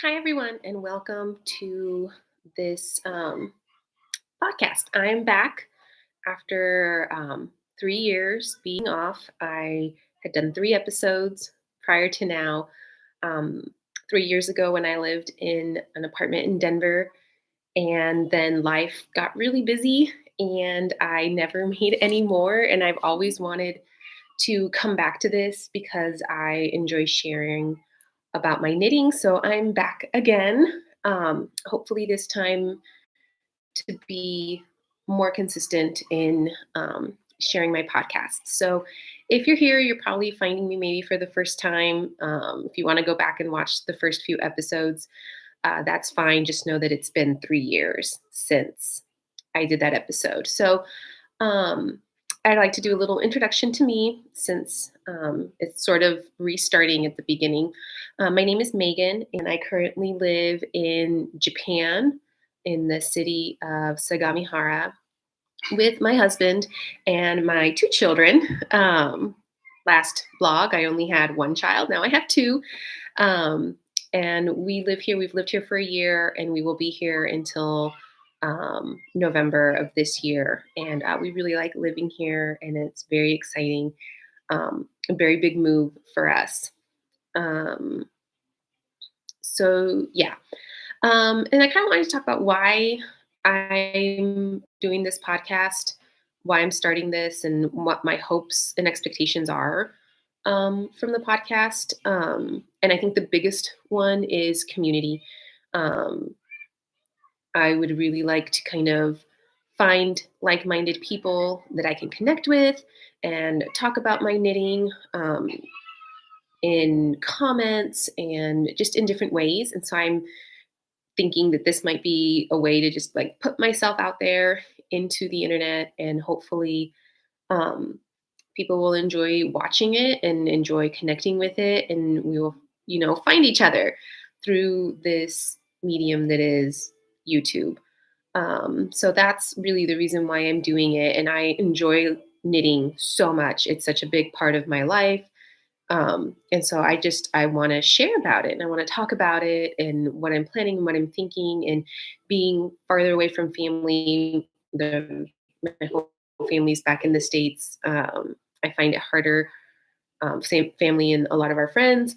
Hi, everyone, and welcome to this podcast. I'm back after 3 years being off. I had done 3 episodes prior to now. Um, 3 years ago, when I lived in an apartment in Denver, and then life got really busy, and I never made any more. And I've always wanted to come back to this because I enjoy sharing about my knitting. So I'm back again. Hopefully, this time to be more consistent in sharing my podcast. So if you're here, you're probably finding me maybe for the first time. If you want to go back and watch the first few episodes, that's fine. Just know that it's been 3 years since I did that episode. So um, I'd like to do a little introduction to me since it's sort of restarting at the beginning. My name is Megan, and I currently live in Japan in the city of Sagamihara with my husband and my 2 children. Last blog, I only had one child. Now I have two. And we live here. We've lived here for a year, and we will be here until November of this year. And we really like living here, and it's very exciting. A very big move for us. Um, so, yeah. And I kind of wanted to talk about why I'm doing this podcast, why I'm starting this, and what my hopes and expectations are from the podcast. And I think the biggest one is community. Um, I would really like to kind of find like minded people that I can connect with and talk about my knitting in comments and just in different ways. And so I'm thinking that this might be a way to just like put myself out there into the internet, and hopefully um, people will enjoy watching it and enjoy connecting with it, and we will find each other through this medium that is YouTube. So that's really the reason why I'm doing it, and I enjoy knitting so much. It's such a big part of my life. And so I want to share about it, and I want to talk about it and what I'm planning and what I'm thinking. And being farther away from family, my whole family's back in the States. I find it harder. Same family and a lot of our friends,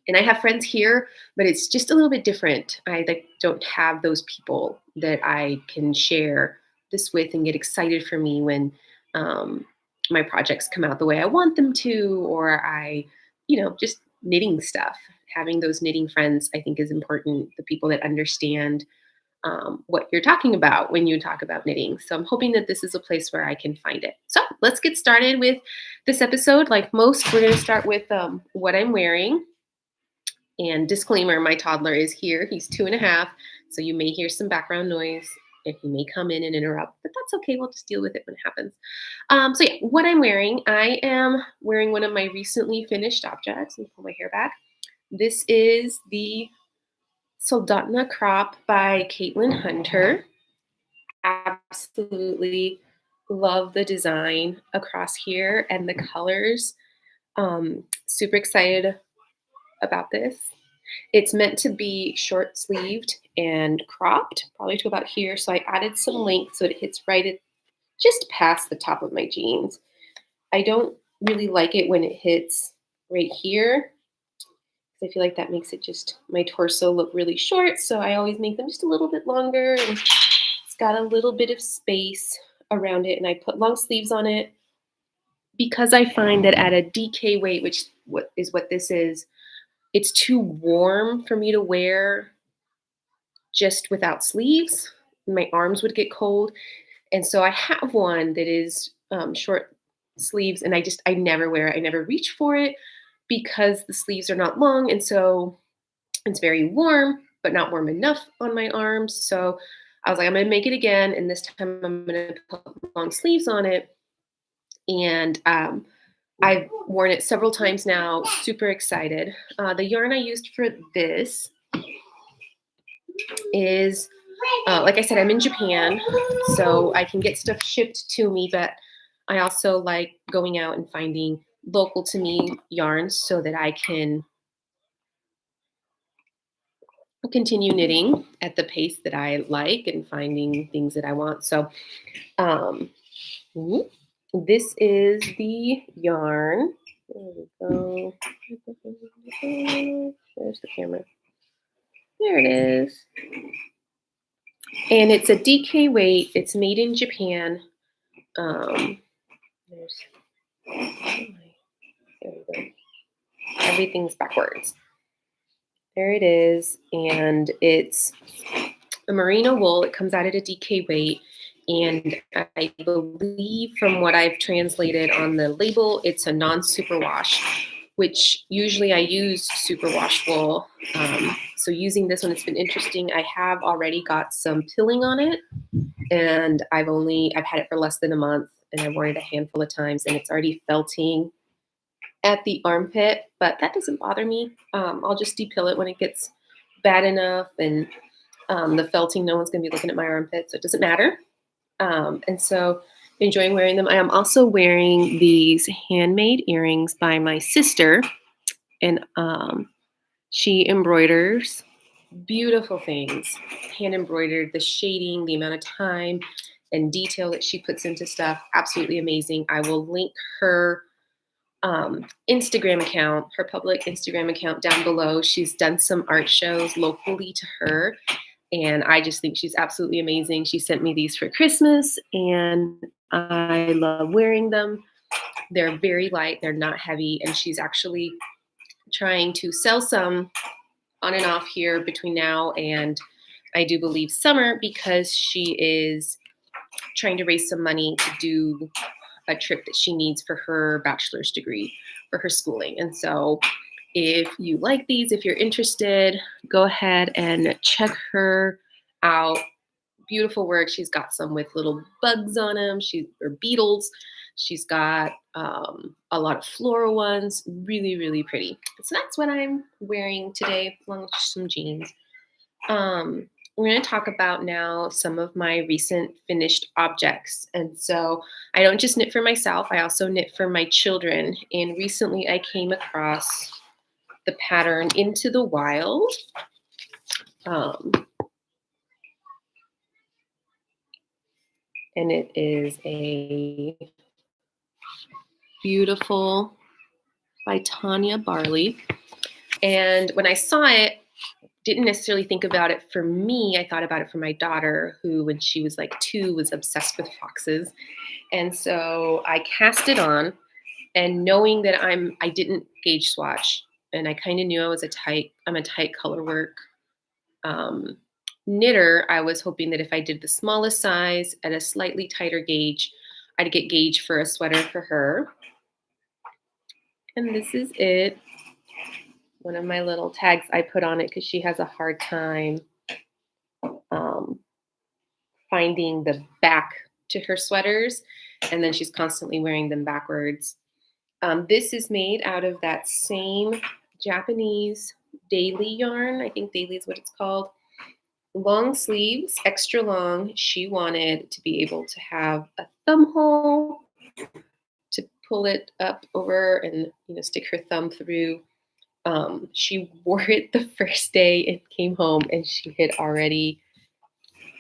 and I have friends here, but it's just a little bit different. I don't have those people that I can share this with and get excited for me when um, my projects come out the way I want them to, or just knitting stuff. Having those knitting friends, I think, is important. The people that understand what you're talking about when you talk about knitting. So I'm hoping that this is a place where I can find it. So let's get started with this episode. Like most, we're going to start with what I'm wearing. And disclaimer, my toddler is here. He's 2.5, so you may hear some background noise and he may come in and interrupt, but that's okay. We'll just deal with it when it happens. So yeah, what I'm wearing, I am wearing one of my recently finished objects. Let me pull my hair back. This is the Soldotna crop by Caitlin Hunter. Absolutely love the design across here and the colors. Super excited about this. It's meant to be short sleeved and cropped, probably to about here. So I added some length so it hits right at just past the top of my jeans. I don't really like it when it hits right here. I feel like that makes it just my torso look really short. So I always make them just a little bit longer, and it's got a little bit of space around it. And I put long sleeves on it because I find that at a DK weight, which is what this is, it's too warm for me to wear just without sleeves. My arms would get cold. And so I have one that is short sleeves, and I never wear it. I never reach for it because the sleeves are not long. And so it's very warm, but not warm enough on my arms. So I was like, I'm going to make it again. And this time I'm going to put long sleeves on it. And I've worn it several times now. Super excited. The yarn I used for this is, like I said, I'm in Japan, so I can get stuff shipped to me, but I also like going out and finding local to me yarns so that I can continue knitting at the pace that I like and finding things that I want. So um, this is the yarn. There we go. There's the camera. There it is. And it's a DK weight. It's made in Japan. There's, there we go. Everything's backwards. There it is. And it's a merino wool. It comes out at a DK weight. And I believe from what I've translated on the label, it's a non-superwash, which usually I use superwash wool. So using this one, it's been interesting. I have already got some pilling on it, and I've had it for less than a month, and I've worn it a handful of times, and it's already felting at the armpit, but that doesn't bother me. I'll just depill it when it gets bad enough, and the felting, no one's gonna be looking at my armpit, so it doesn't matter. And so enjoying wearing them. I am also wearing these handmade earrings by my sister, and she embroiders beautiful things, hand embroidered. The shading, the amount of time and detail that she puts into stuff, absolutely amazing. I will link her Instagram account, her public Instagram account down below. She's done some art shows locally to her, and I just think she's absolutely amazing. She sent me these for Christmas, and I love wearing them. They're very light, they're not heavy, and she's actually trying to sell some on and off here between now and I do believe summer, because she is trying to raise some money to do a trip that she needs for her bachelor's degree for her schooling. And so if you like these, if you're interested, go ahead and check her out. Beautiful work. She's got some with little bugs on them, or beetles. She's got a lot of floral ones. Really, really pretty. So that's what I'm wearing today, along with some jeans. We're going to talk about now some of my recent finished objects. And so I don't just knit for myself, I also knit for my children. And recently I came across the pattern Into the Wild. And it is a beautiful by Tanya Barley. And when I saw it, didn't necessarily think about it for me. I thought about it for my daughter, who, when she was like 2, was obsessed with foxes. And so I cast it on, and knowing that I didn't gauge swatch, and I kind of knew I'm a tight color work knitter. I was hoping that if I did the smallest size at a slightly tighter gauge, I'd get gauge for a sweater for her. And this is it. One of my little tags I put on it because she has a hard time finding the back to her sweaters, and then she's constantly wearing them backwards. This is made out of that same Japanese daily yarn. I think daily is what it's called. Long sleeves, extra long. She wanted to be able to have a thumb hole to pull it up over and stick her thumb through. She wore it the first day and came home, and she had already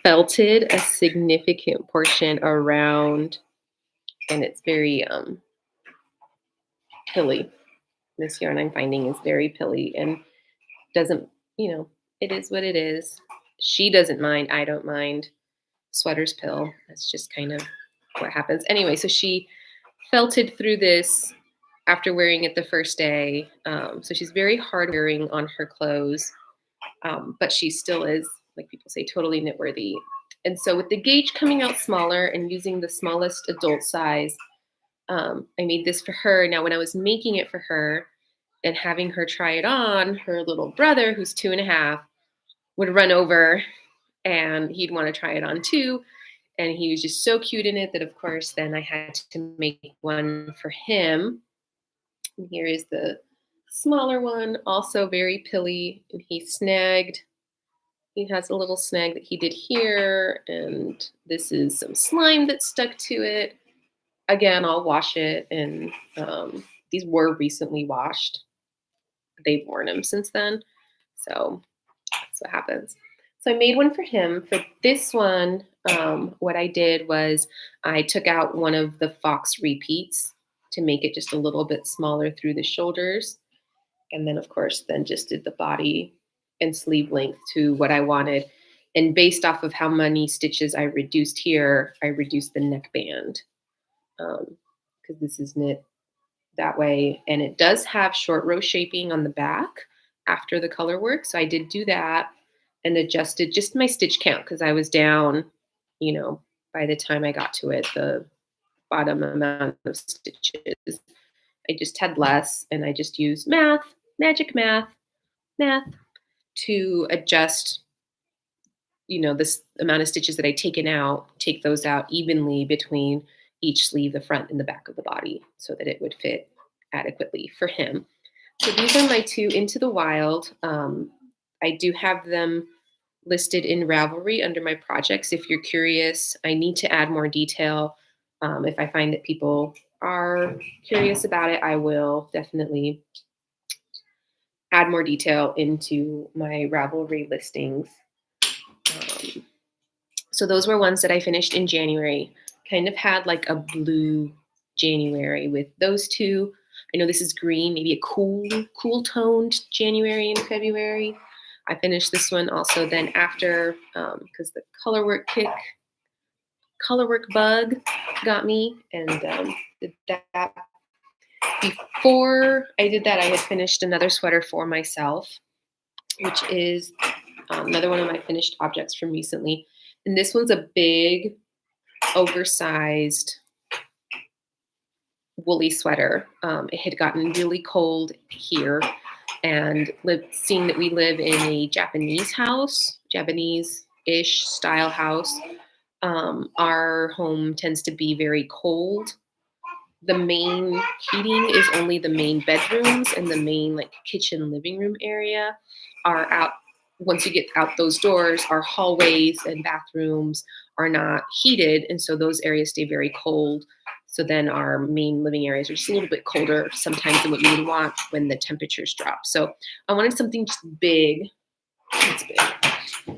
felted a significant portion around, and it's very pilly. This yarn I'm finding is very pilly and doesn't, it is what it is. She doesn't mind. I don't mind. Sweaters pill. That's just kind of what happens. Anyway, so she felted through this after wearing it the first day. So she's very hard wearing on her clothes, but she still is, like people say, totally knit worthy. And so with the gauge coming out smaller and using the smallest adult size, I made this for her. Now, when I was making it for her and having her try it on, her little brother, who's 2.5, would run over and he'd want to try it on too. And he was just so cute in it that, of course, then I had to make one for him. And here is the smaller one, also very pilly. And he has a little snag that he did here. And this is some slime that stuck to it. Again, I'll wash it. And these were recently washed. They've worn them since then. So what happens. So I made one for him. For this one, what I did was I took out one of the fox repeats to make it just a little bit smaller through the shoulders. And then, of course, then just did the body and sleeve length to what I wanted. And based off of how many stitches I reduced here, I reduced the neckband because this is knit that way. And it does have short row shaping on the back after the color work. So I did do that and adjusted just my stitch count because I was down, by the time I got to it, the bottom amount of stitches. I just had less and I just used magic math to adjust, this amount of stitches that I'd taken out, take those out evenly between each sleeve, the front and the back of the body so that it would fit adequately for him. So these are my two Into the Wild. I do have them listed in Ravelry under my projects. If you're curious, I need to add more detail. If I find that people are curious about it, I will definitely add more detail into my Ravelry listings. So those were ones that I finished in January. Kind of had like a blue January with those two. I know this is green, maybe a cool toned January and February. I finished this one also then after because the color work bug got me and did that. Before I did that, I had finished another sweater for myself, which is another one of my finished objects from recently. And this one's a big, oversized woolly sweater. It had gotten really cold here, and seeing that we live in a Japanese-ish style house, our home tends to be very cold. The main heating is only the main bedrooms, and the main kitchen living room area are out. Once you get out those doors, our hallways and bathrooms are not heated, and so those areas stay very cold. So then our main living areas are just a little bit colder sometimes than what you would want when the temperatures drop. So I wanted something just big. It's big,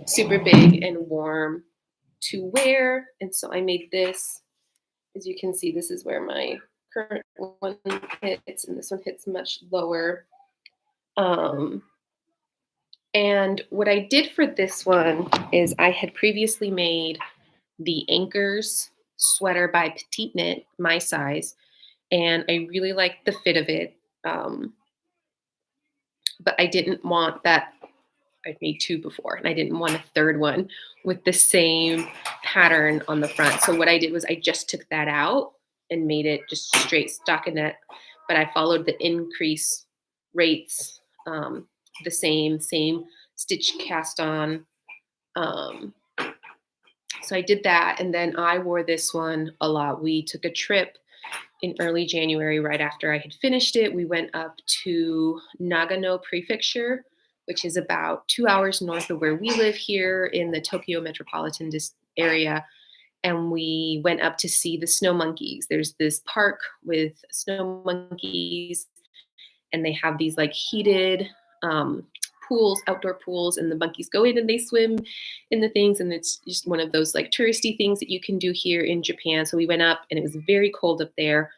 super big and warm to wear. And so I made this. As you can see, this is where my current one hits, and this one hits much lower. And what I did for this one is I had previously made the Ankers sweater by Petite Knit, my size, and I really liked the fit of it. But I didn't want that. I'd made two before, and I didn't want a third one with the same pattern on the front. So what I did was I just took that out and made it just straight stockinette, but I followed the increase rates, the same stitch cast on. So I did that, and then I wore this one a lot. We took a trip in early January right after I had finished it. We went up to Nagano Prefecture, which is about 2 hours north of where we live here in the Tokyo metropolitan area. And we went up to see the snow monkeys. There's this park with snow monkeys, and they have these heated pools, outdoor pools, and the monkeys go in and they swim in the things. And it's just one of those touristy things that you can do here in Japan. So we went up, and it was very cold up there.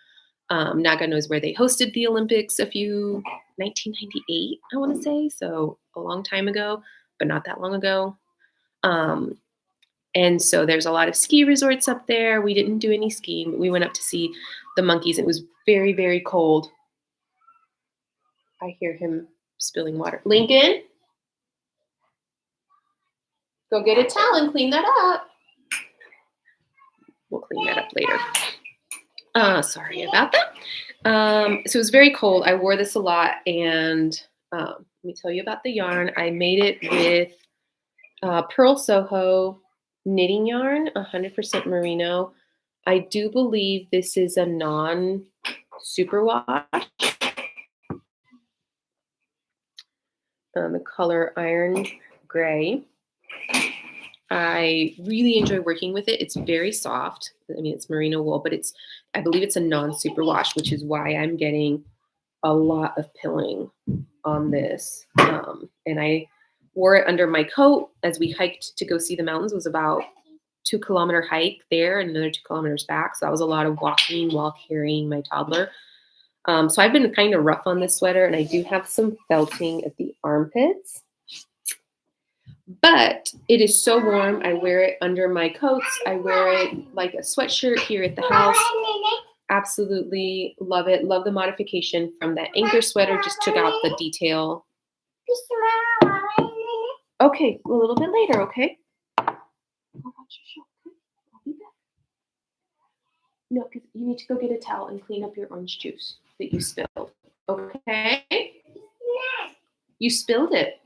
Nagano is where they hosted the Olympics 1998, I want to say. So a long time ago, but not that long ago. And so there's a lot of ski resorts up there. We didn't do any skiing, but we went up to see the monkeys. It was very, very cold. I hear him spilling water. Lincoln, go get a towel and clean that up. We'll clean that up later. Sorry about that. So it was very cold. I wore this a lot, and let me tell you about the yarn. I made it with Purl Soho knitting yarn, 100% merino. I do believe this is a non-superwash. The color iron gray. I really enjoy working with it. It's very soft. I mean, it's merino wool, but I believe it's a non-superwash, which is why I'm getting a lot of pilling on this. And I wore it under my coat as we hiked to go see the mountains. It was about 2-kilometer hike there and another 2 kilometers back. So that was a lot of walking while carrying my toddler. So I've been kind of rough on this sweater, and I do have some felting at the armpits. But it is so warm. I wear it under my coats. I wear it like a sweatshirt here at the house. Absolutely love it. Love the modification from that Ankers sweater. Just took out the detail. Okay, a little bit later, okay? Go watch your show, okay? I'll be back. No, because you need to go get a towel and clean up your orange juice that you spilled. Okay? You spilled it.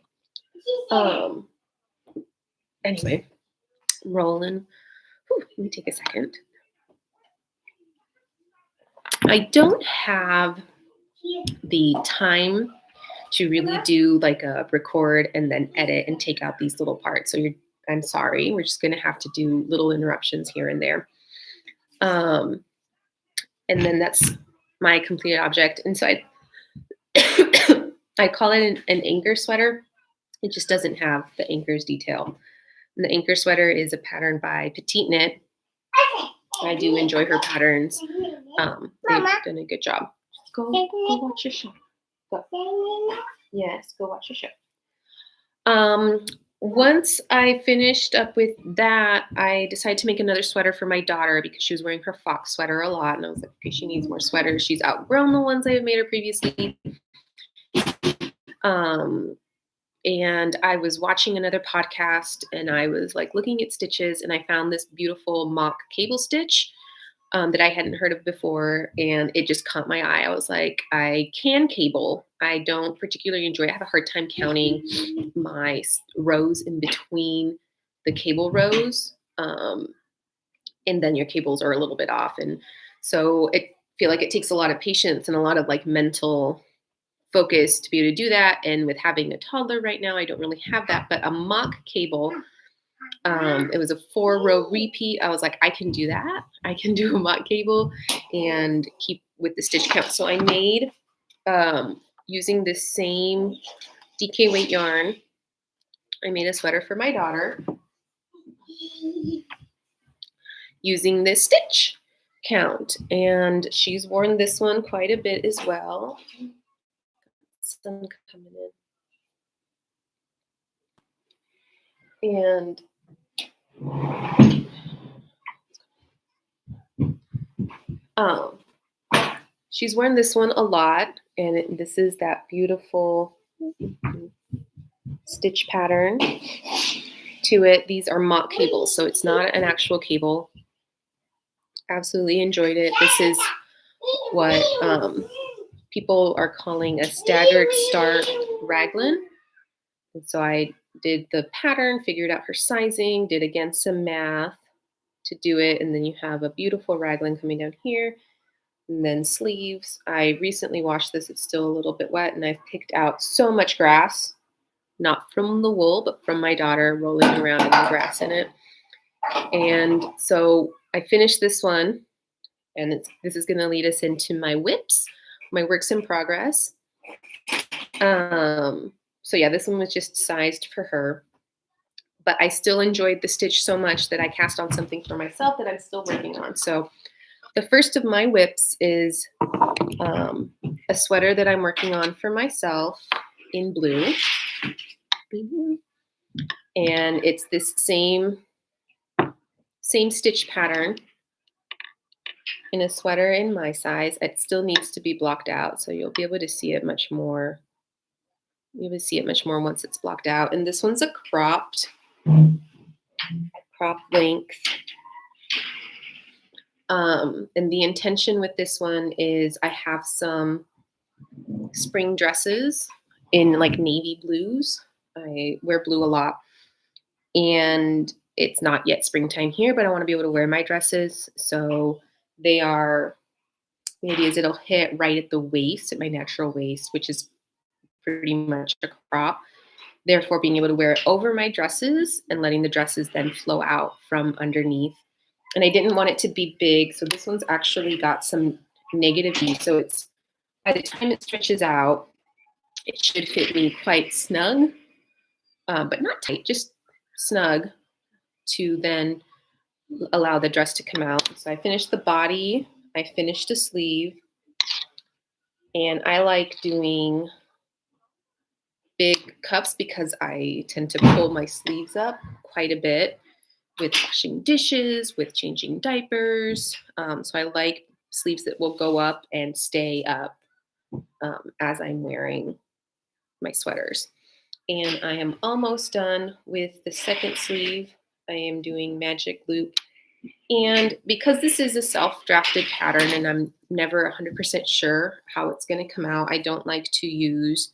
Anyway, rolling. Whew, let me take a second. I don't have the time to really do like a record and then edit and take out these little parts. So I'm sorry. We're just going to have to do little interruptions here and there. And then that's my completed object. And so I call it an Anker sweater. It just doesn't have the Ankers detail. And the Anker sweater is a pattern by Petite Knit. I do enjoy her patterns. They've done a good job. Go watch your show. Go. Yes, go watch your show. Once I finished up with that, I decided to make another sweater for my daughter because she was wearing her fox sweater a lot. And I was like, okay, she needs more sweaters. She's outgrown the ones I had made her previously. And I was watching another podcast and I was like looking at stitches and I found this beautiful mock cable stitch that I hadn't heard of before. And it just caught my eye. I was like, I can cable. I don't particularly enjoy it. I have a hard time counting my rows in between the cable rows. And then your cables are a little bit off. And so I feel like it takes a lot of patience and a lot of like mental focus to be able to do that. And with having a toddler right now, I don't really have that, but a mock cable, it was a 4-row repeat. I was like, I can do that. I can do a mock cable and keep with the stitch count. So I made, using the same DK weight yarn, I made a sweater for my daughter using this stitch count. And she's worn this one quite a bit as well. Sun coming in. And she's worn this one a lot, and this is that beautiful stitch pattern to it. These are mock cables, so it's not an actual cable. Absolutely enjoyed it. This is what people are calling a staggered start raglan. And so I did the pattern, figured out her sizing, did again some math to do it, and then you have a beautiful raglan coming down here, and then sleeves. I recently washed this. It's still a little bit wet, and I've picked out so much grass, not from the wool, but from my daughter rolling around in the grass in it. And so I finished this one, and this is going to lead us into my whips, my works in progress. So yeah, this one was just sized for her, but I still enjoyed the stitch so much that I cast on something for myself that I'm still working on. So the first of my whips is a sweater that I'm working on for myself in blue. And it's this same stitch pattern in a sweater in my size. It still needs to be blocked out, so you'll be able to see it much more. You'll be able to see it much more once it's blocked out. And this one's a cropped length. And the intention with this one is I have some spring dresses in like navy blues. I wear blue a lot. And it's not yet springtime here, but I want to be able to wear my dresses. So the idea is it'll hit right at the waist, at my natural waist, which is pretty much a crop. Therefore, being able to wear it over my dresses and letting the dresses then flow out from underneath. And I didn't want it to be big. So this one's actually got some negative V. So it's, by the time it stretches out, it should fit me quite snug. but not tight, just snug to then allow the dress to come out. So I finished the body, I finished a sleeve, and I like doing big cups because I tend to pull my sleeves up quite a bit with washing dishes, with changing diapers. So I like sleeves that will go up and stay up as I'm wearing my sweaters. And I am almost done with the second sleeve. I am doing magic loop. And because this is a self-drafted pattern and I'm never 100% sure how it's going to come out, I don't like to use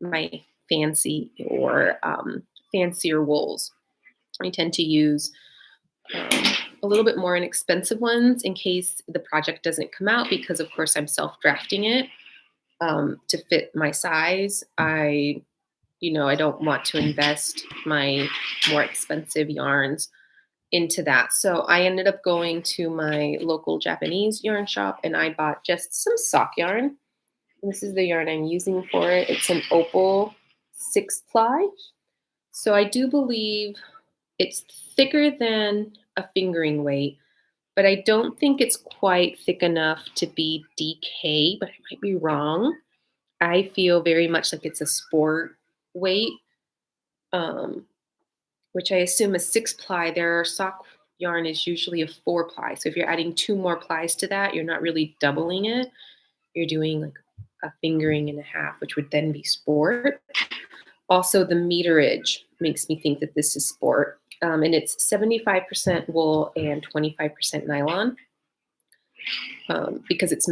my fancier wools. I tend to use a little bit more inexpensive ones in case the project doesn't come out, because of course I'm self-drafting it to fit my size. I don't want to invest my more expensive yarns into that. So I ended up going to my local Japanese yarn shop and I bought just some sock yarn. And this is the yarn I'm using for it. It's an Opal 6-ply. So I do believe it's thicker than a fingering weight, but I don't think it's quite thick enough to be DK, but I might be wrong. I feel very much like it's a sport weight, which I assume is 6-ply. Their sock yarn is usually a 4-ply. So if you're adding 2 more plies to that, you're not really doubling it. You're doing like a fingering and a half, which would then be sport. Also, the meterage makes me think that this is sport. And it's 75% wool and 25% nylon because it's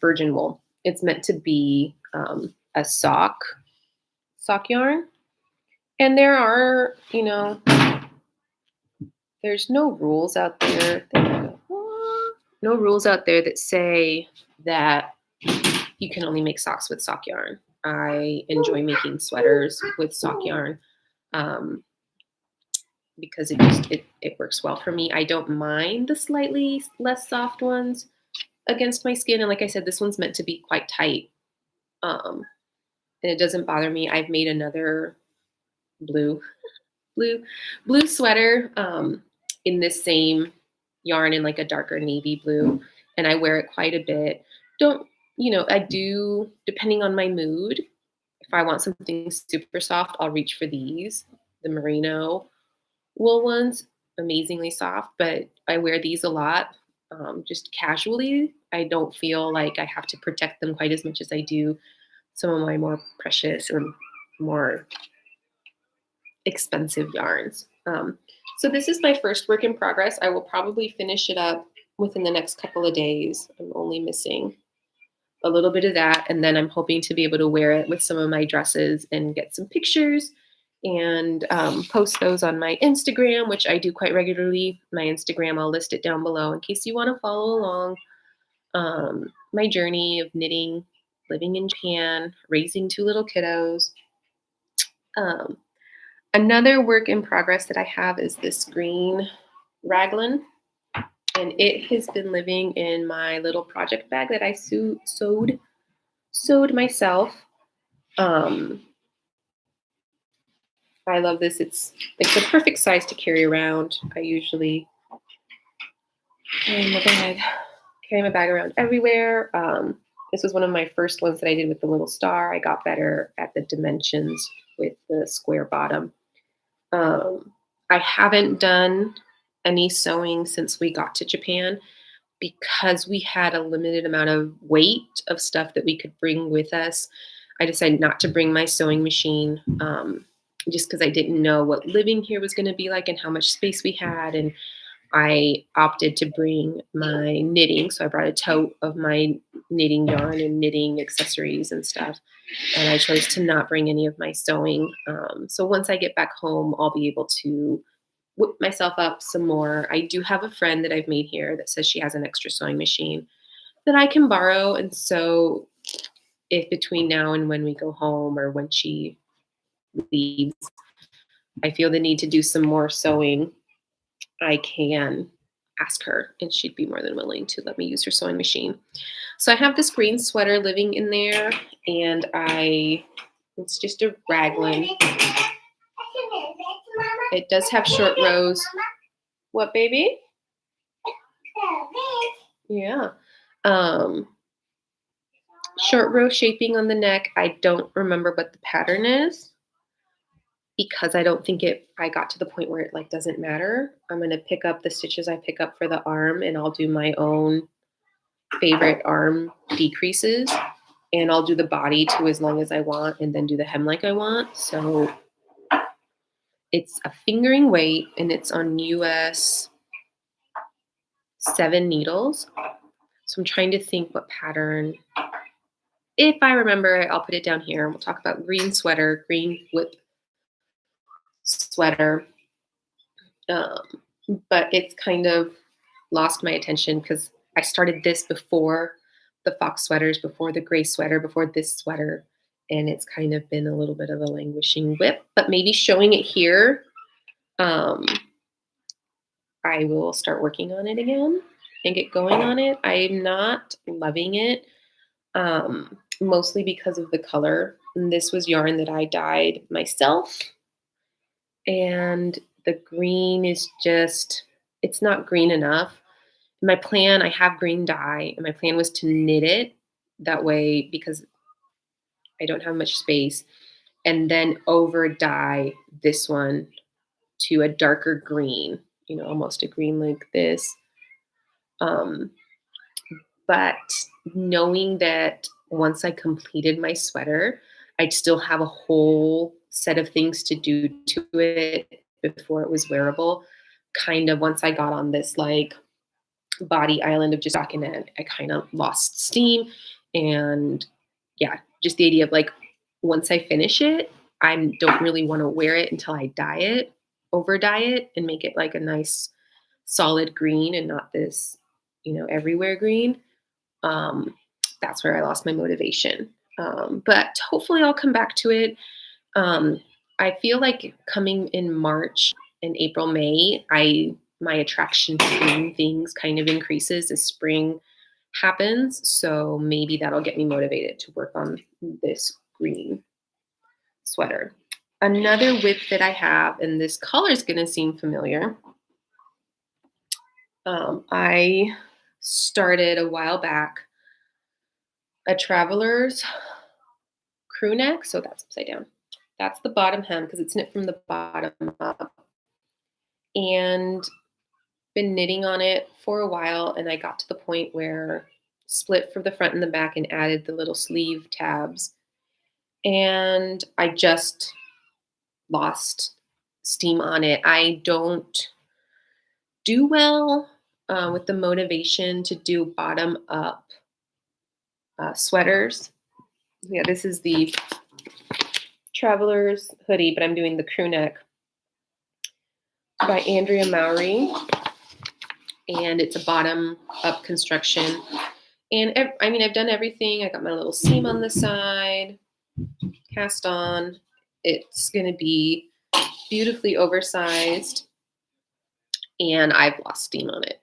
virgin wool. It's meant to be a sock yarn. And there are, there's no rules out there. No rules out there that say that you can only make socks with sock yarn. I enjoy making sweaters with sock yarn because it works well for me. I don't mind the slightly less soft ones against my skin. And like I said, this one's meant to be quite tight. And it doesn't bother me. I've made another blue sweater in this same yarn in like a darker navy blue, and I wear it quite a bit. I do, depending on my mood, if I want something super soft, I'll reach for these, the merino wool ones, amazingly soft, but I wear these a lot just casually. I don't feel like I have to protect them quite as much as I do some of my more precious or more expensive yarns. So this is my first work in progress. I will probably finish it up within the next couple of days. I'm only missing a little bit of that, and then I'm hoping to be able to wear it with some of my dresses and get some pictures and post those on my Instagram, which I do quite regularly. My Instagram, I'll list it down below in case you want to follow along my journey of knitting, living in Japan, raising 2 little kiddos. Another work in progress that I have is this green Raglan, and it has been living in my little project bag that I sewed myself. I love this. It's like the perfect size to carry around. I usually carry my bag around everywhere. This was one of my first ones that I did with the little star. I got better at the dimensions with the square bottom. I haven't done any sewing since we got to Japan because we had a limited amount of weight of stuff that we could bring with us. I decided not to bring my sewing machine just because I didn't know what living here was going to be like and how much space we had. And I opted to bring my knitting. So I brought a tote of my knitting yarn and knitting accessories and stuff. And I chose to not bring any of my sewing. So once I get back home, I'll be able to whip myself up some more. I do have a friend that I've made here that says she has an extra sewing machine that I can borrow. And so if between now and when we go home or when she leaves, I feel the need to do some more sewing, I can ask her and she'd be more than willing to let me use her sewing machine. So I have this green sweater living in there, and it's just a raglan. It does have short rows. What, baby? Yeah. Short row shaping on the neck. I don't remember what the pattern is because I don't think I got to the point where it like doesn't matter. I'm going to pick up the stitches I pick up for the arm, and I'll do my own favorite arm decreases, and I'll do the body too as long as I want, and then do the hem like I want. So it's a fingering weight, and it's on US 7 needles. So I'm trying to think what pattern. If I remember it, I'll put it down here. We'll talk about green sweater, green whip sweater. But it's kind of lost my attention because I started this before the fox sweaters, before the gray sweater, before this sweater. And it's kind of been a little bit of a languishing whip, but maybe showing it here, I will start working on it again and get going on it. I'm not loving it, mostly because of the color. And this was yarn that I dyed myself. And the green is just, it's not green enough. My plan, I have green dye, and my plan was to knit it that way because I don't have much space, and then over dye this one to a darker green, almost a green like this. But knowing that once I completed my sweater, I'd still have a whole set of things to do to it before it was wearable. Kind of once I got on this like body island of just talking it, I kind of lost steam. And yeah, just the idea of like, once I finish it, I don't really want to wear it until I dye it, over dye it, and make it like a nice solid green and not this, everywhere green. That's where I lost my motivation. But hopefully I'll come back to it. I feel like coming in March and April, May, my attraction to green things kind of increases as spring happens. So maybe that'll get me motivated to work on this green sweater. Another whip that I have, and this color is going to seem familiar. I started a while back a traveler's crew neck. So that's upside down. That's the bottom hem because it's knit from the bottom up. And been knitting on it for a while, and I got to the point where split for the front and the back and added the little sleeve tabs. And I just lost steam on it. I don't do well with the motivation to do bottom up sweaters. Yeah, this is the Traveler's hoodie, but I'm doing the crew neck by Andrea Mowry. And it's a bottom up construction. And I've done everything. I got my little seam on the side, cast on. It's going to be beautifully oversized, and I've lost steam on it.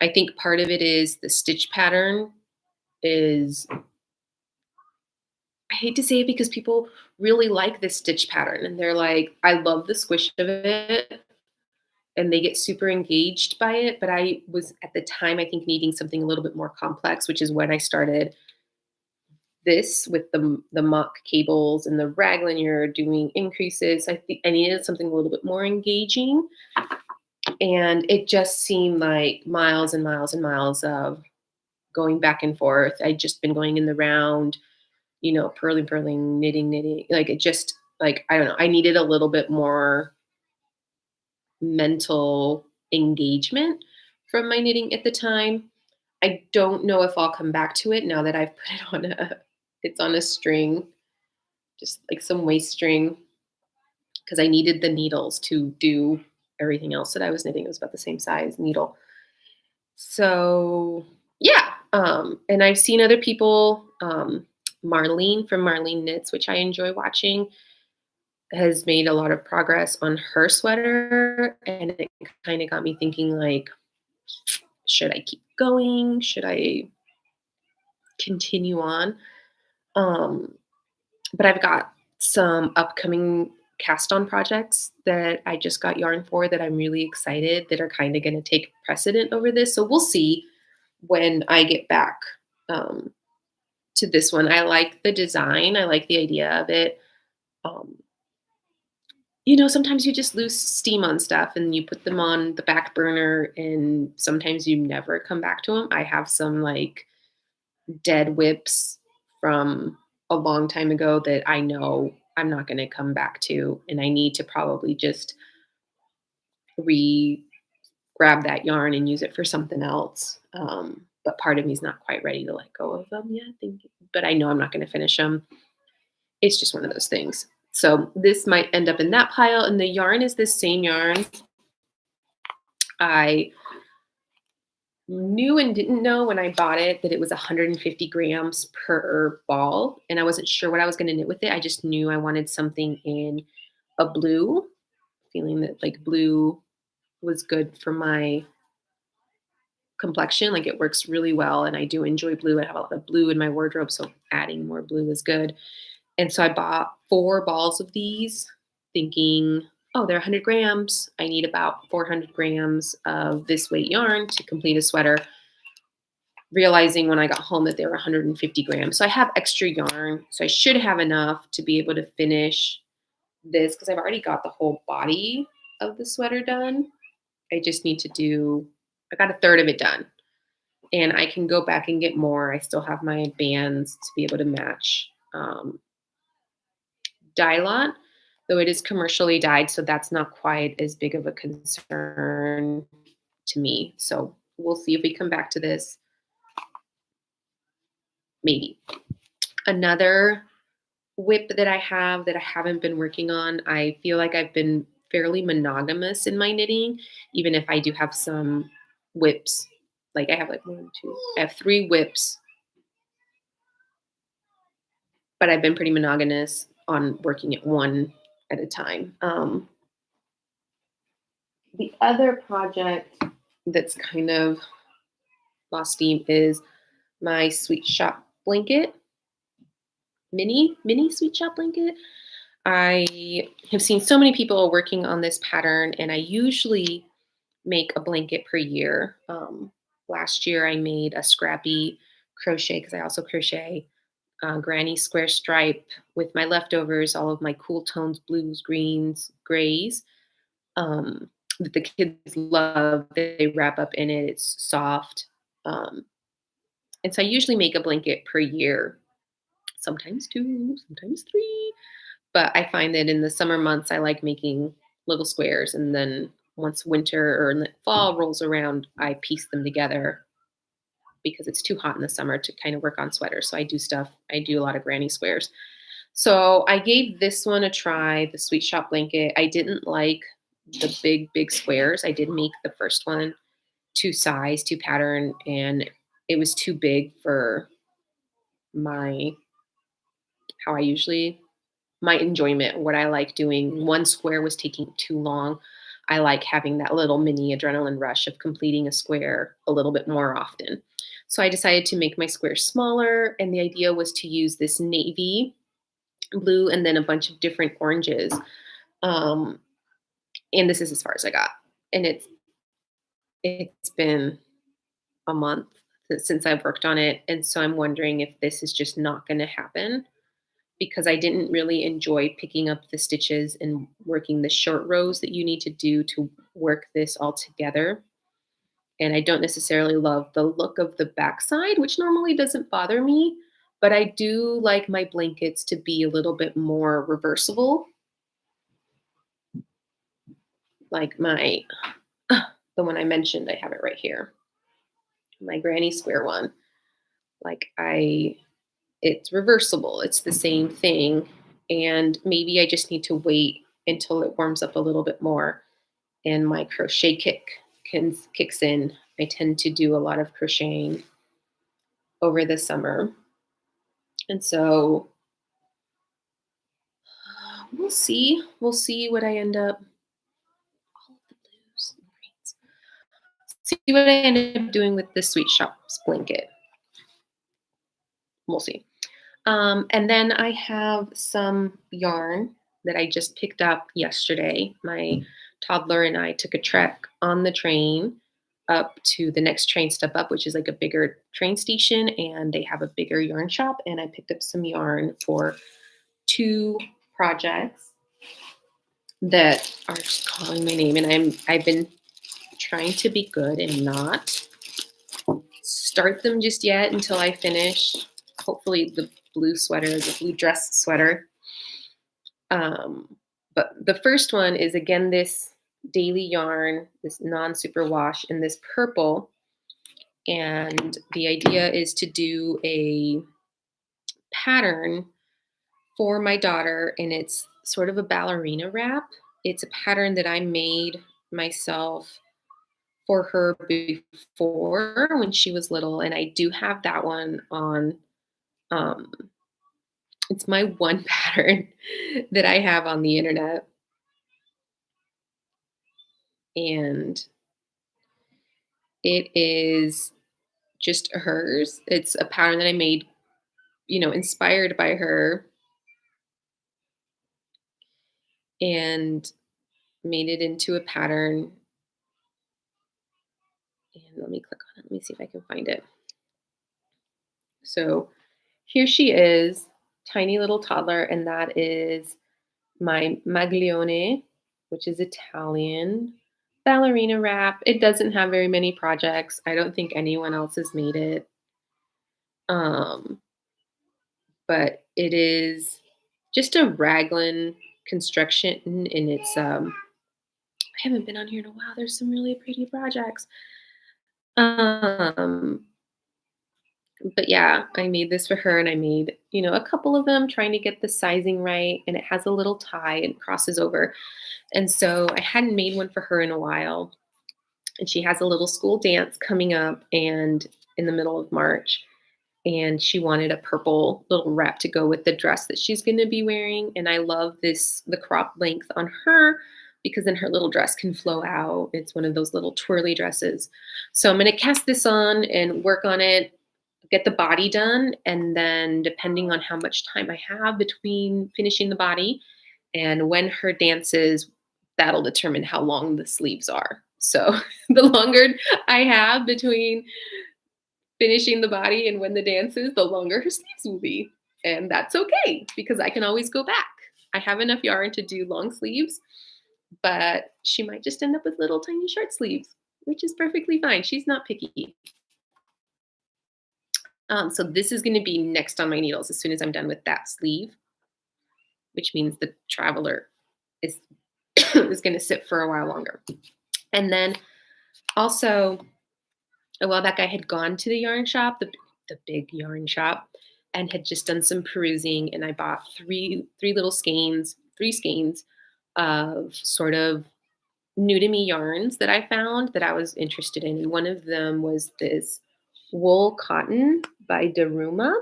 I think part of it is the stitch pattern is, I hate to say it because people really like this stitch pattern, and they're like, I love the squish of it, and they get super engaged by it. But I was at the time, I think, needing something a little bit more complex, which is when I started this with the mock cables and the Raglan. You're doing increases. I think I needed something a little bit more engaging, and it just seemed like miles and miles and miles of going back and forth. I'd just been going in the round, purling, knitting. Like it just, like, I don't know. I needed a little bit more mental engagement from my knitting at the time. I don't know if I'll come back to it now that I've put it on it's on a string, just like some waist string, because I needed the needles to do everything else that I was knitting. It was about the same size needle. So yeah. And I've seen other people, Marlene from Marlene Knits, which I enjoy watching, has made a lot of progress on her sweater. And it kind of got me thinking, like, should I keep going? Should I continue on? But I've got some upcoming cast on projects that I just got yarn for that I'm really excited that are kind of going to take precedent over this. So we'll see when I get back um, to this one. I like the design. I like the idea of it. Um, sometimes you just lose steam on stuff and you put them on the back burner and sometimes you never come back to them. I have some like dead whips from a long time ago that I know I'm not going to come back to. And I need to probably just re grab that yarn and use it for something else. But part of me is not quite ready to let go of them yet. But I know I'm not going to finish them. It's just one of those things. So this might end up in that pile. And the yarn is this same yarn. I knew and didn't know when I bought it that it was 150 grams per ball. And I wasn't sure what I was going to knit with it. I just knew I wanted something in a blue, feeling that like blue was good for my complexion. Like it works really well. And I do enjoy blue. I have a lot of blue in my wardrobe. So adding more blue is good. And so I bought 4 balls of these thinking, oh, they're 100 grams. I need about 400 grams of this weight yarn to complete a sweater. Realizing when I got home that they were 150 grams. So I have extra yarn. So I should have enough to be able to finish this because I've already got the whole body of the sweater done. I just need to I got a third of it done. And I can go back and get more. I still have my bands to be able to match dye lot, though it is commercially dyed, so that's not quite as big of a concern to me. So we'll see if we come back to this. Maybe. Another whip that I have that I haven't been working on, I feel like I've been fairly monogamous in my knitting, even if I do have some whips. Like I have like I have 3 whips, but I've been pretty monogamous on working at one at a time. The other project that's kind of lost steam is my sweet shop blanket, mini sweet shop blanket. I have seen so many people working on this pattern, and I usually make a blanket per year. Last year I made a scrappy crochet because I also crochet granny square stripe with my leftovers, all of my cool tones, blues, greens, grays. That the kids love. They wrap up in it. It's soft. And so I usually make a blanket per year, sometimes 2, sometimes 3. But I find that in the summer months, I like making little squares. And then once winter or fall rolls around, I piece them together because it's too hot in the summer to kind of work on sweaters. So I do a lot of granny squares. So I gave this one a try, the Sweet Shop blanket. I didn't like the big squares. I did make the first one to size, to pattern, and it was too big for my my enjoyment, what I like doing. One square was taking too long. I like having that little mini adrenaline rush of completing a square a little bit more often. So I decided to make my square smaller, and the idea was to use this navy blue and then a bunch of different oranges. Um, and this is as far as I got. And it's been a month since I've worked on it. And so I'm wondering if this is just not going to happen because I didn't really enjoy picking up the stitches and working the short rows that you need to do to work this all together. And I don't necessarily love the look of the backside, which normally doesn't bother me, but I do like my blankets to be a little bit more reversible. Like the one I mentioned, I have it right here. My granny square one. It's reversible. It's the same thing. And maybe I just need to wait until it warms up a little bit more and my crochet kicks in. I tend to do a lot of crocheting over the summer. And so we'll see. We'll see what I end up. All of the blues and greens. See what I end up doing with this Sweet Shops blanket. We'll see. And then I have some yarn that I just picked up yesterday. My toddler and I took a trek on the train up to the next train stop up, which is like a bigger train station, and they have a bigger yarn shop. And I picked up some yarn for 2 projects that are just calling my name. And I've been trying to be good and not start them just yet until I finish. Hopefully the blue sweater, the blue dress sweater. But the first one is, again, this daily yarn, this non-superwash, in this purple. And the idea is to do a pattern for my daughter, and it's sort of a ballerina wrap. It's a pattern that I made myself for her before when she was little, and I do have that one on. It's my one pattern that I have on the internet, and it is just hers. It's a pattern that I made, inspired by her, and made it into a pattern. And let me click on it. Let me see if I can find it. So here she is, tiny little toddler, and that is my Maglione, which is Italian ballerina wrap. It doesn't have very many projects. I don't think anyone else has made it. But it is just a Raglan construction, and it's I haven't been on here in a while. There's some really pretty projects. But yeah, I made this for her, and I made, a couple of them trying to get the sizing right, and it has a little tie and crosses over. And so I hadn't made one for her in a while, and she has a little school dance coming up and in the middle of March, and she wanted a purple little wrap to go with the dress that she's going to be wearing. And I love the crop length on her, because then her little dress can flow out. It's one of those little twirly dresses. So I'm going to cast this on and work on it, get the body done, and then depending on how much time I have between finishing the body and when her dances, that'll determine how long the sleeves are. So the longer I have between finishing the body and when the dance is, the longer her sleeves will be. And that's okay, because I can always go back. I have enough yarn to do long sleeves, but she might just end up with little tiny short sleeves, which is perfectly fine. She's not picky. So this is going to be next on my needles as soon as I'm done with that sleeve, which means the traveler is is going to sit for a while longer. And then also, a while back, I had gone to the yarn shop, the big yarn shop, and had just done some perusing, and I bought three skeins of sort of new to me yarns that I found that I was interested in. And one of them was this wool cotton by Daruma.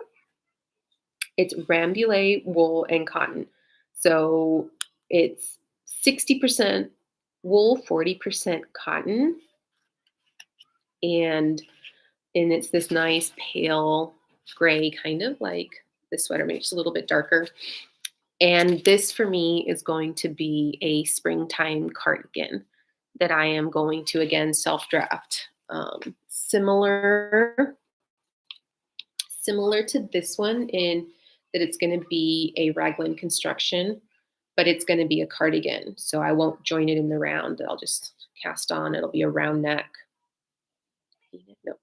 It's Rambouillet wool and cotton. So it's 60% wool, 40% cotton. And it's this nice pale gray, kind of like the sweater, maybe just a little bit darker. And this for me is going to be a springtime cardigan that I am going to, again, self-draft. Similar to this one in that it's going to be a Raglan construction, but it's going to be a cardigan. So I won't join it in the round. I'll just cast on. It'll be a round neck.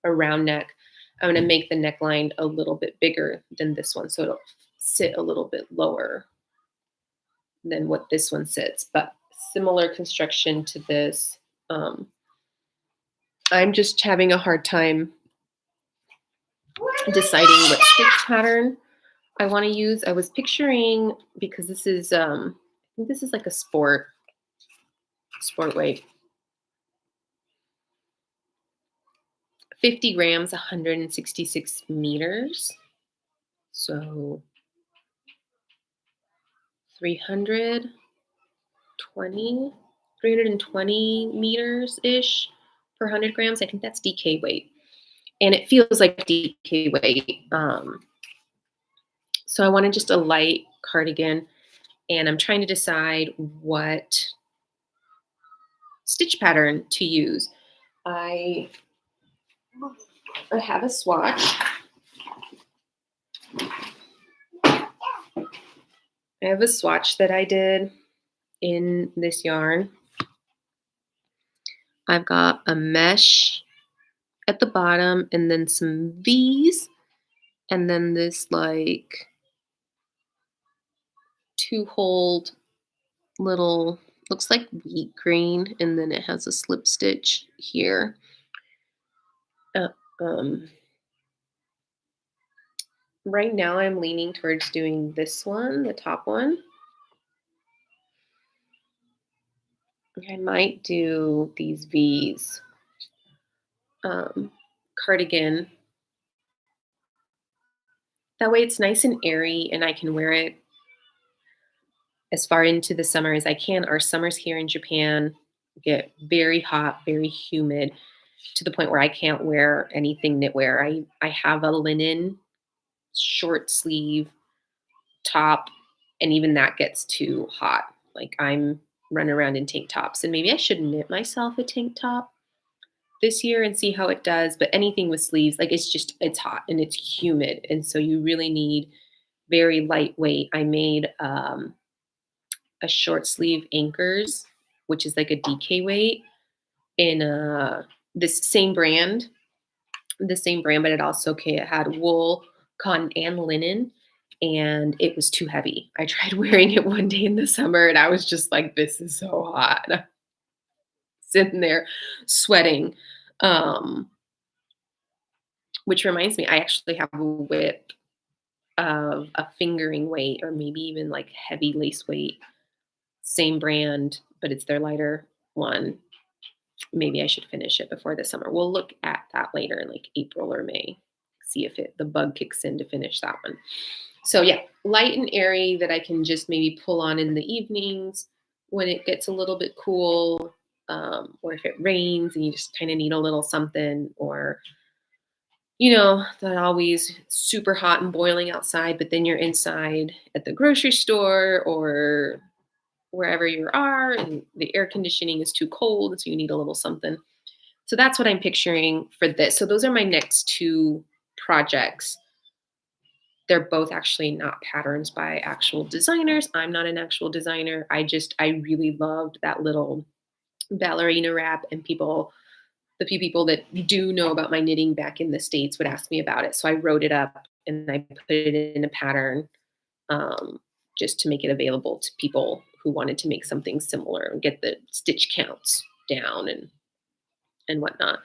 I'm going to make the neckline a little bit bigger than this one, so it'll sit a little bit lower than what this one sits, but similar construction to this. I'm just having a hard time deciding what stitch pattern I want to use. I was picturing, because this is I think this is like a sport weight. 50 grams, 166 meters. So 320 meters-ish per 100 grams. I think that's DK weight. And it feels like DK weight. So I wanted just a light cardigan. and I'm trying to decide what stitch pattern to use. I I have a swatch. I have a swatch that I did in this yarn. I've got a mesh at the bottom and then some V's and then this like 2-hold little, looks like wheat grain, and then it has a slip stitch here. Uh, um, right now I'm leaning towards doing this one, the top one. I might do these V's. Cardigan. That way it's nice and airy and I can wear it as far into the summer as I can. Our summers here in Japan get very hot, very humid to the point where I can't wear anything knitwear. I have a linen short sleeve top, and even that gets too hot. Like I'm running around in tank tops, and maybe I should knit myself a tank top this year and see how it does. But anything with sleeves, like it's hot and it's humid, and so you really need very lightweight. I made a short sleeve Ankers, which is like a DK weight in this same brand, but it also it had wool, cotton, and linen, and it was too heavy. I tried wearing it one day in the summer, and I was just like, "This is so hot." And I'm sitting there sweating. Um, which reminds me, I actually have a whip of a fingering weight, or maybe even like heavy lace weight, same brand, but it's their lighter one. Maybe I should finish it before the summer. We'll look at that later in like April or May. See if the bug kicks in to finish that one. So yeah, light and airy that I can just maybe pull on in the evenings when it gets a little bit cool, or if it rains and you just kind of need a little something, or that always super hot and boiling outside, but then you're inside at the grocery store or wherever you are, and the air conditioning is too cold, so you need a little something. So that's what I'm picturing for this. So those are my next two projects. They're both actually not patterns by actual designers. I'm not an actual designer. I really loved that little ballerina wrap, and the few people that do know about my knitting back in the States would ask me about it. So I wrote it up and I put it in a pattern, just to make it available to people who wanted to make something similar and get the stitch counts down and whatnot.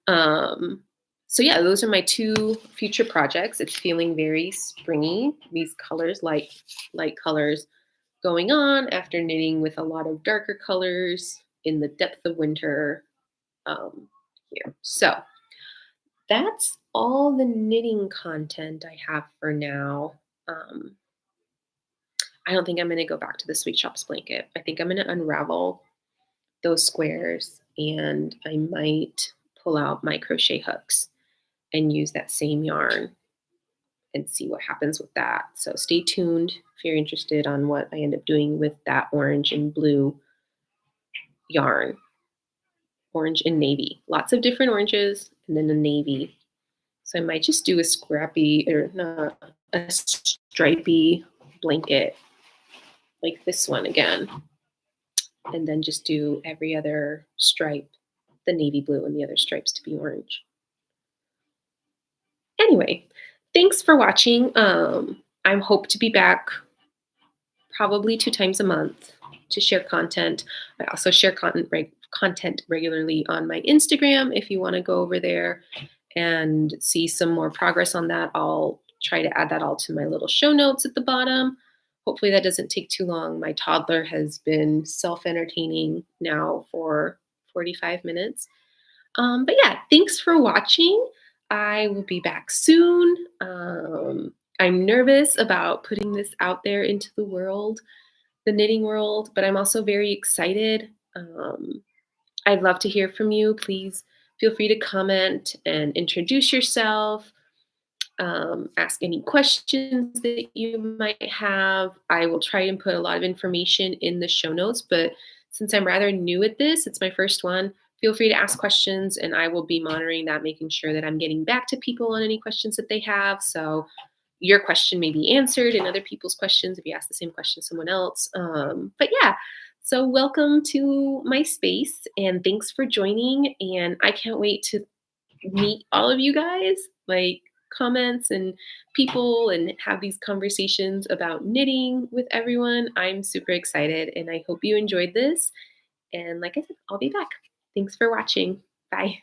So yeah, those are my two future projects. It's feeling very springy. These colors, light colors, going on after knitting with a lot of darker colors in the depth of winter. Here, so that's all the knitting content I have for now. I don't think I'm going to go back to the Sweet Shops blanket. I think I'm going to unravel those squares, and I might pull out my crochet hooks and use that same yarn and see what happens with that. So stay tuned if you're interested on what I end up doing with that orange and blue yarn. Orange and navy. Lots of different oranges and then a navy. So I might just do a stripy blanket like this one again. And then just do every other stripe, the navy blue and the other stripes to be orange. Anyway, thanks for watching. I hope to be back probably 2 times a month to share content. I also share content regularly on my Instagram. If you want to go over there and see some more progress on that, I'll try to add that all to my little show notes at the bottom. Hopefully that doesn't take too long. My toddler has been self-entertaining now for 45 minutes. But yeah, thanks for watching. I will be back soon. I'm nervous about putting this out there into the world, the knitting world, but I'm also very excited. I'd love to hear from you. Please feel free to comment and introduce yourself. ask any questions that you might have. I will try and put a lot of information in the show notes, but since I'm rather new at this, it's my first one. Feel free to ask questions, and I will be monitoring that, making sure that I'm getting back to people on any questions that they have. So your question may be answered and other people's questions if you ask the same question to someone else. But yeah, so welcome to my space and thanks for joining. And I can't wait to meet all of you guys, like comments and people, and have these conversations about knitting with everyone. I'm super excited and I hope you enjoyed this. And like I said, I'll be back. Thanks for watching. Bye.